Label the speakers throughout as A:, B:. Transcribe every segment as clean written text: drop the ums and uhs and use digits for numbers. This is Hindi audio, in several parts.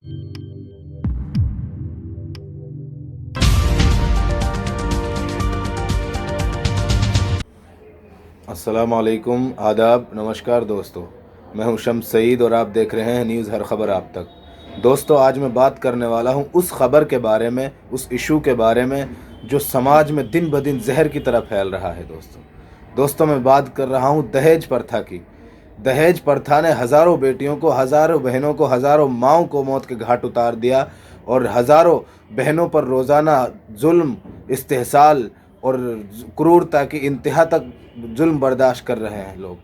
A: अस्सलाम वालेकुम, आदाब, नमस्कार दोस्तों। मैं हूं शम्स सईद और आप देख रहे हैं न्यूज़ हर खबर आप तक। दोस्तों, आज मैं बात करने वाला हूं उस खबर के बारे में, उस इशू के बारे में जो समाज में दिन ब दिन जहर की तरह फैल रहा है। दोस्तों मैं बात कर रहा हूं दहेज प्रथा की। दहेज प्रथा ने हज़ारों बेटियों को, हज़ारों बहनों को, हज़ारों माँओं को मौत के घाट उतार दिया और हज़ारों बहनों पर रोज़ाना जुल्म, इस्तेहसाल और क्रूरता की इंतहा तक जुल्म बर्दाश्त कर रहे हैं लोग।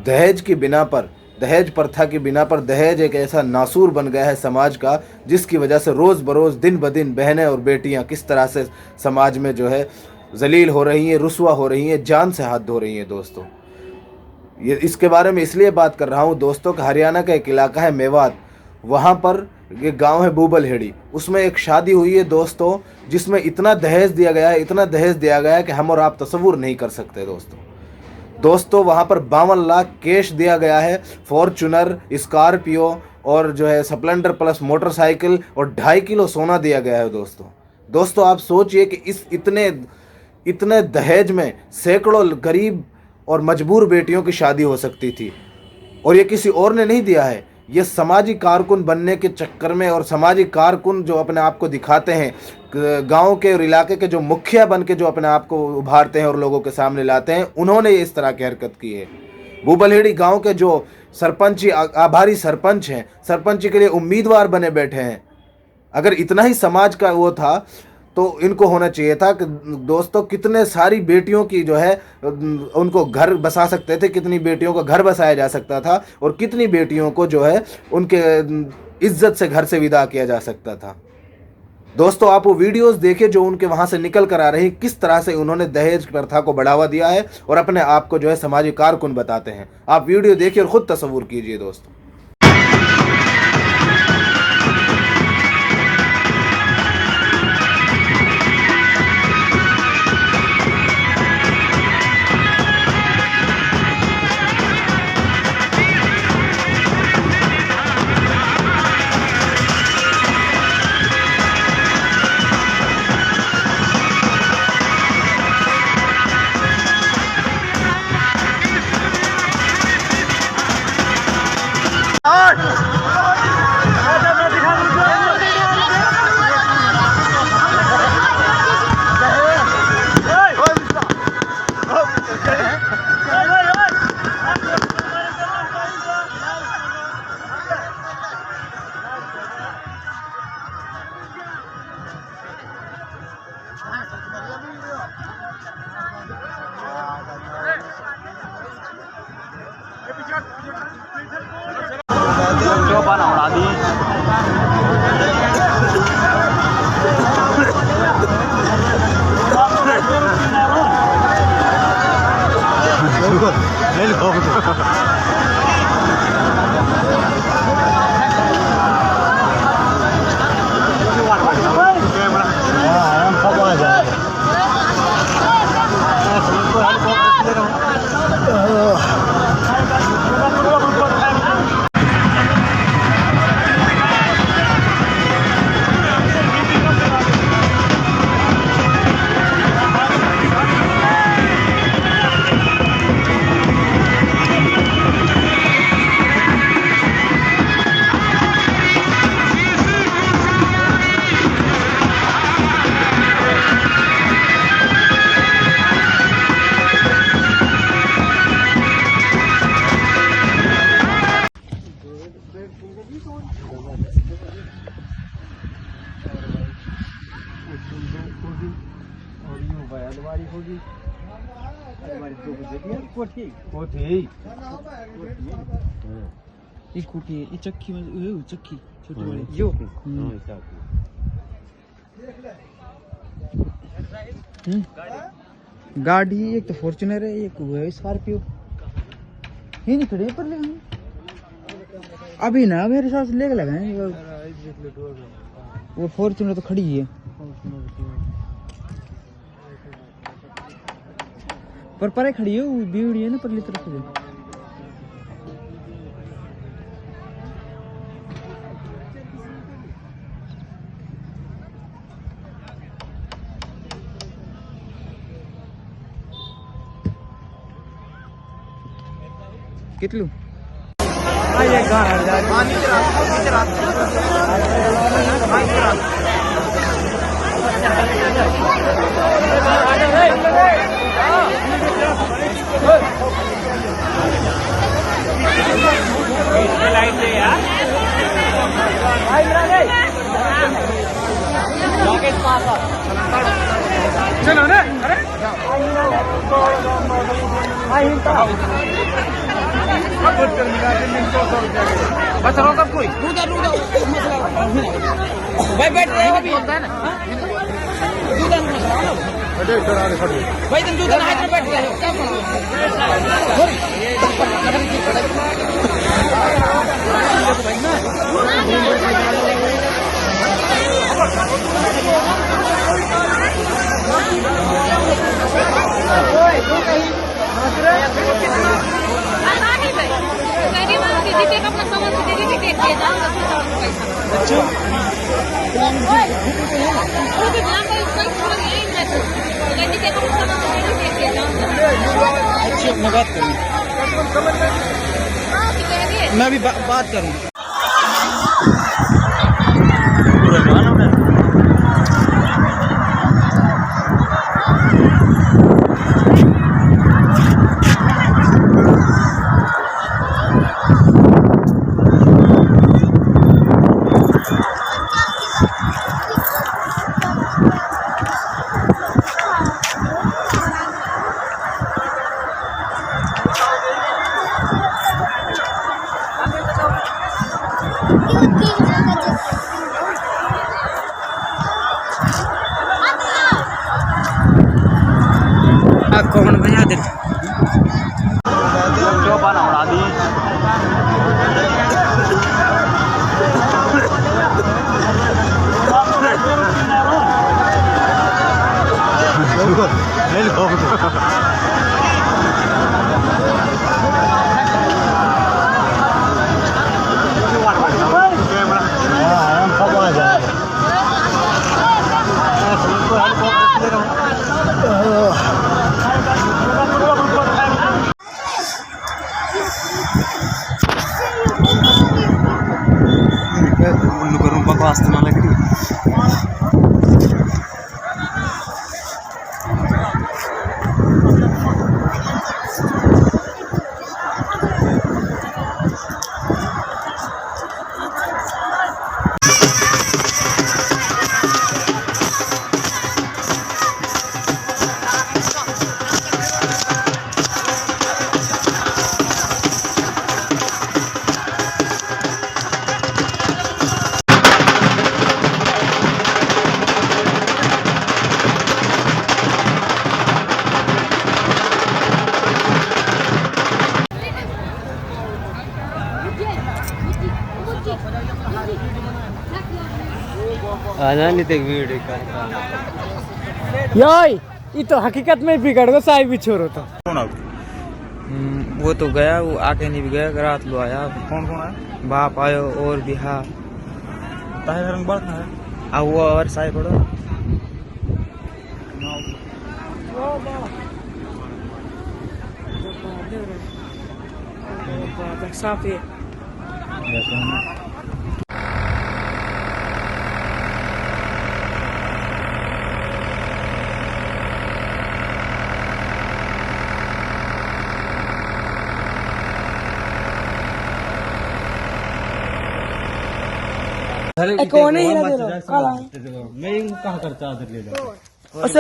A: दहेज की बिना पर, दहेज प्रथा की बिना पर दहेज एक ऐसा नासूर बन गया है समाज का, जिसकी वजह से रोज़ बरोज़, दिन ब दिन बहनें और बेटियां किस तरह से समाज में जो है जलील हो रही हैं, रुसवा हो रही हैं, जान से हाथ धो रही हैं। दोस्तों ये इसके बारे में इसलिए बात कर रहा हूँ दोस्तों कि हरियाणा का एक इलाका है मेवात, वहाँ पर एक गांव है बूबलहेड़ी, उसमें एक शादी हुई है दोस्तों, जिसमें इतना दहेज दिया गया है, इतना दहेज दिया गया है कि हम और आप तसव्वुर नहीं कर सकते। दोस्तों वहाँ पर 52 लाख कैश दिया गया है, फॉर्चूनर, स्कॉर्पियो और जो है स्प्लेंडर प्लस मोटरसाइकिल और 2.5 किलो सोना दिया गया है। दोस्तों आप सोचिए कि इस इतने दहेज में सैकड़ों गरीब और मजबूर बेटियों की शादी हो सकती थी, और ये किसी और ने नहीं दिया है। ये सामाजिक कारकुन बनने के चक्कर में, और सामाजिक कारकुन जो अपने आप को दिखाते हैं, गांव के और इलाके के जो मुखिया बन के जो अपने आप को उभारते हैं और लोगों के सामने लाते हैं, उन्होंने इस तरह की हरकत की है। बूबलहेड़ी गांव के जो सरपंच, आभारी सरपंच हैं, सरपंच के लिए उम्मीदवार बने बैठे हैं। अगर इतना ही समाज का वो था तो इनको होना चाहिए था कि दोस्तों कितने सारी बेटियों की जो है उनको घर बसा सकते थे, कितनी बेटियों को घर बसाया जा सकता था, और कितनी बेटियों को जो है उनके इज्जत से घर से विदा किया जा सकता था। दोस्तों आप वो वीडियोस देखिए जो उनके वहां से निकल कर आ रही, किस तरह से उन्होंने दहेज प्रथा को बढ़ावा दिया है और अपने आप को जो है सामाजिक कारकुन बताते हैं। आप वीडियो देखिए और खुद तसव्वुर कीजिए दोस्तों।
B: अलमारी होगी, अलमारी दो कोठी कोठी ये कोठी ये चक्की में चक्की छोटी वाली यो गाड़ी एक तो फॉर्च्यूनर है, एक वो है स्कॉर्पियो। ये नहीं खड़े पर ले अभी ना मेरे साथ लेके लगाए वो फॉर्च्यूनर तो खड़ी है पर परे खड़ी है वो बीड़ी है ना परली तरफ से। कितलू
C: चलो ना अरे बस रोक अब कोई
B: भाई बैठ रहे हो बोलता है ना भाई तुम जूता ना बैठ रहे हो मैं बात करूँ मैं अभी बात करूँ कौन बना दे
C: जो बना उड़ा दी बकवास तो ना लग रही
D: यार ये तो हकीकत में बिगड़ गया साहिब भी छोरो तो
B: वो तो गया वो आके नहीं भी गया रात लो आया
C: कौन कौन है
B: बाप आयो और भी हाँ
C: ताहिर रंग बढ़ है
B: आ वो और साई पड़ो
D: साफ है कौन है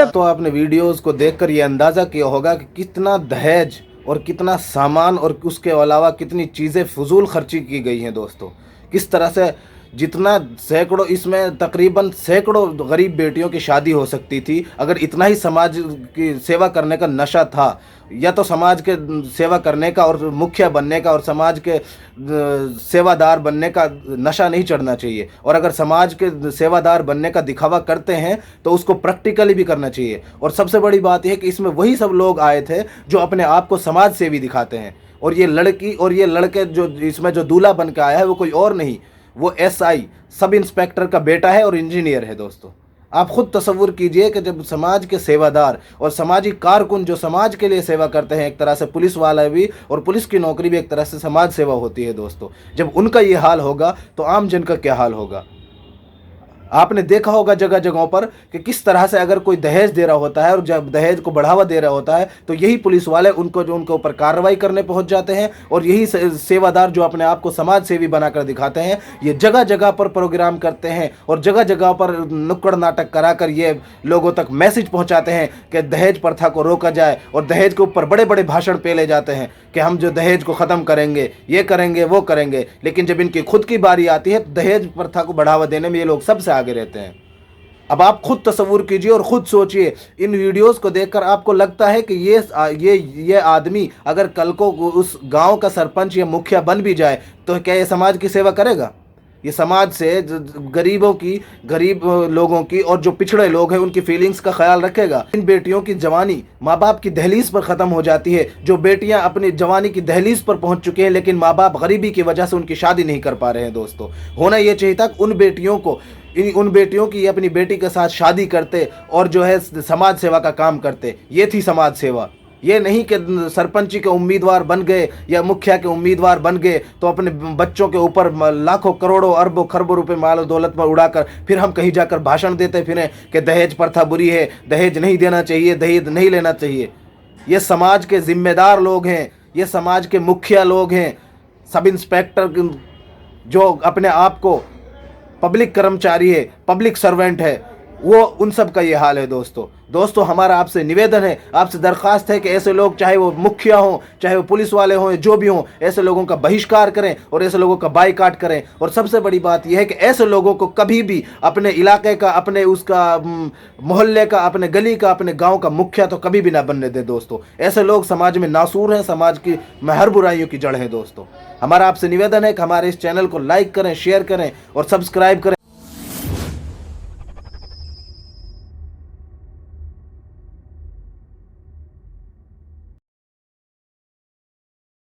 A: तो आपने वीडियोस को देखकर ये अंदाज़ा किया होगा कि कितना दहेज और कितना सामान और उसके अलावा कितनी चीज़ें फजूल खर्ची की गई हैं दोस्तों। किस तरह से जितना सैकड़ों इसमें तकरीबन सैकड़ों गरीब बेटियों की शादी हो सकती थी अगर इतना ही समाज की सेवा करने का नशा था, या तो समाज के सेवा करने का और मुखिया बनने का और समाज के सेवादार बनने का नशा नहीं चढ़ना चाहिए। और अगर समाज के सेवादार बनने का दिखावा करते हैं तो उसको प्रैक्टिकली भी करना चाहिए। और सबसे बड़ी बात यह है कि इसमें वही सब लोग आए थे जो अपने आप को समाज सेवी दिखाते हैं। और ये लड़की और ये लड़के जो इसमें जो दूल्हा बन के आया है वो कोई और नहीं, वो SI सब इंस्पेक्टर का बेटा है और इंजीनियर है दोस्तों। आप खुद तसव्वुर कीजिए कि जब समाज के सेवादार और सामाजिक कारकुन जो समाज के लिए सेवा करते हैं, एक तरह से पुलिस वाला भी, और पुलिस की नौकरी भी एक तरह से समाज सेवा होती है दोस्तों, जब उनका ये हाल होगा तो आम जन का क्या हाल होगा। आपने देखा होगा जगह जगहों पर कि किस तरह से अगर कोई दहेज दे रहा होता है और जब दहेज को बढ़ावा दे रहा होता है तो यही पुलिस वाले उनके ऊपर कार्रवाई करने पहुंच जाते हैं, और यही सेवादार जो अपने आप को समाज सेवी बनाकर दिखाते हैं, ये जगह जगह पर प्रोग्राम करते हैं और जगह जगह पर नुक्कड़ नाटक कराकर ये लोगों तक मैसेज पहुंचाते हैं कि दहेज प्रथा को रोका जाए, और दहेज के ऊपर बड़े बड़े भाषण पेले जाते हैं कि हम जो दहेज को ख़त्म करेंगे, ये करेंगे, वो करेंगे। लेकिन जब इनकी खुद की बारी आती है तो दहेज प्रथा को बढ़ावा देने में ये लोग सबसे आगे रहते हैं। अब आप खुद तसव्वुर कीजिए और खुद सोचिए, इन वीडियोस को देखकर आपको लगता है कि ये आदमी अगर कल को उस गांव का सरपंच या मुखिया बन भी जाए तो क्या ये समाज की सेवा करेगा? ये समाज से गरीब लोगों की और जो पिछड़े लोग हैं उनकी फीलिंग्स का ख्याल रखेगा? इन बेटियों की जवानी माँ बाप की दहलीज पर ख़त्म हो जाती है, जो बेटियां अपनी जवानी की दहलीज पर पहुंच चुकी हैं, लेकिन माँ बाप गरीबी की वजह से उनकी शादी नहीं कर पा रहे हैं। दोस्तों, होना ये चाहिए था उन बेटियों की अपनी बेटी के साथ शादी करते और जो है समाज सेवा का काम करते। ये थी समाज सेवा। ये नहीं कि सरपंची के उम्मीदवार बन गए या मुखिया के उम्मीदवार बन गए तो अपने बच्चों के ऊपर लाखों करोड़ों अरबों खरबों रुपए माल दौलत पर उड़ाकर फिर हम कहीं जाकर भाषण देते फिरें कि दहेज प्रथा बुरी है, दहेज नहीं देना चाहिए, दहेज नहीं लेना चाहिए। ये समाज के जिम्मेदार लोग हैं, ये समाज के मुखिया लोग हैं, सब इंस्पेक्टर जो अपने आप को पब्लिक कर्मचारी है, पब्लिक सर्वेंट है, वो उन सब का ये हाल है। दोस्तों हमारा आपसे निवेदन है, आपसे दरख्वास्त है कि ऐसे लोग, चाहे वो मुखिया हों, चाहे वो पुलिस वाले हों, जो भी हों, ऐसे लोगों का बहिष्कार करें और ऐसे लोगों का बाइकाट करें। और सबसे बड़ी बात यह है कि ऐसे लोगों को कभी भी अपने इलाके का, अपने उसका मोहल्ले का, अपने गली का, अपने गाँव का मुखिया तो कभी भी ना बनने दे। दोस्तों, ऐसे लोग समाज में नासूर हैं, समाज की हर बुराइयों की जड़ है। दोस्तों, हमारा आपसे निवेदन है कि हमारे इस चैनल को लाइक करें, शेयर करें और सब्सक्राइब करें।